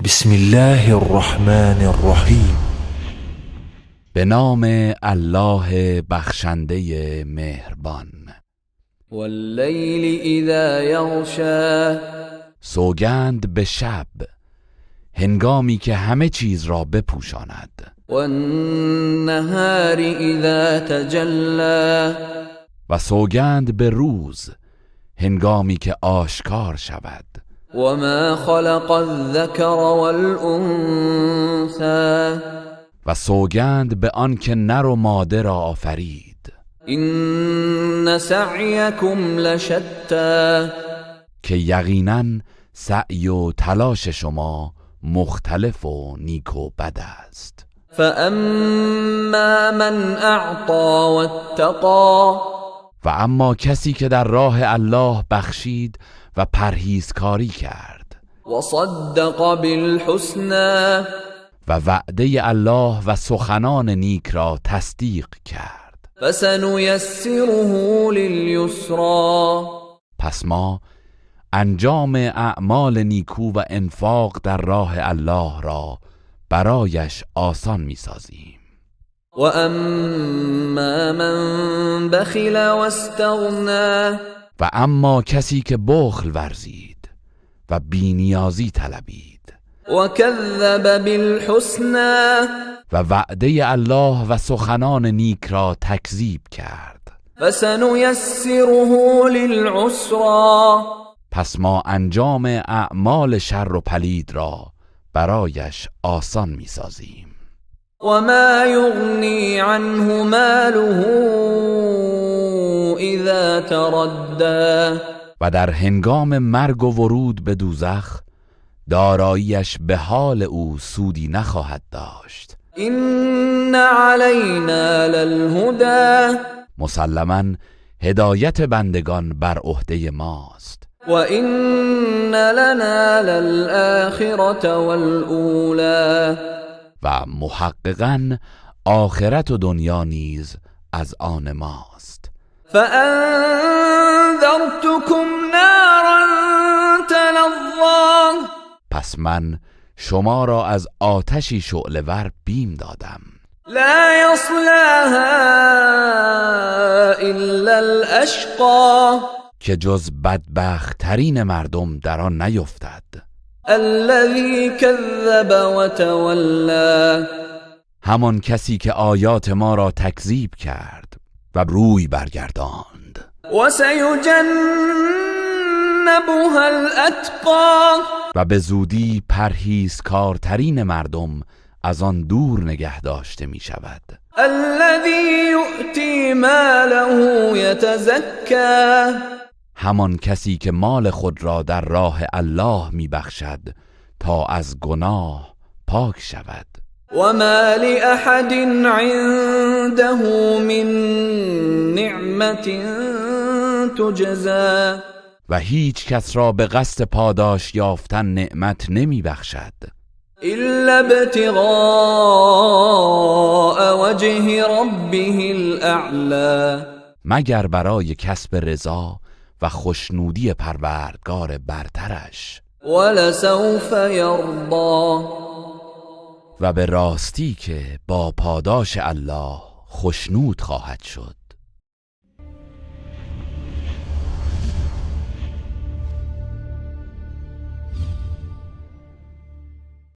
بسم الله الرحمن الرحیم. به نام الله بخشنده مهربان. واللیل اذا یغشی، سوگند به شب هنگامی که همه چیز را بپوشاند. والنهار اذا تجلی، و سوگند به روز هنگامی که آشکار شود. وما خلق الذکر والانثى، و سوگند به آن که نر و ماده را آفرید. ان سعیکم لشتی، که یقینا سعی و تلاش شما مختلف و نیک و بد است. فاما من اعطى واتقى، و اما کسی که در راه الله بخشید و پرهیزکاری کرد وصدق بالحسنى، و وعده الله و سخنان نیک را تصدیق کرد، فسنيسره لليسرى، پس ما انجام اعمال نیکو و انفاق در راه الله را برایش آسان می‌سازیم. واما من بخل واستغنى، و اما کسی که بخل ورزید و بینیازی طلبید وكذب بالحسنى، و وعده الله و سخنان نیک را تکذیب کرد، فسنيسره للعسرى، پس ما انجام اعمال شر و پلید را برایش آسان می‌سازیم. وما يغني عنه ماله اذا تردى، و در هنگام مرگ و ورود به دوزخ داراییش به حال او سودی نخواهد داشت. ان علينا للهدى، مسلماً هدایت بندگان بر عهده ماست. وان لنا للآخرة والأولى، و محققاً آخرت و دنیا نیز از آن ماست. فأنذرتكم نارا تلظى، پس من شما را از آتشی شعله‌ور بیم دادم. لا يصلاها الا الاشقى، که جز بدبخت‌ترین مردم در آن نیفتد. الذي كذب وتولى، همان کسی که آیات ما را تکذیب کرد و روی برگرداند. وسيجنبها الاتقى، و به زودی پرهیزکارترین مردم از آن دور نگه داشته می شود. الذي يؤتي ماله يتزكى، همان کسی که مال خود را در راه الله می بخشد تا از گناه پاک شود. وما لأحد عنده من نعمة تجزى، و هیچ کس را به قصد پاداش یافتن نعمت نمی بخشد إلا ابتغاء وجه ربه الأعلى، مگر برای کسب رضا و خوشنودی پروردگار برترش. ولسوف يرضى، و به راستی که با پاداش الله خوشنود خواهد شد.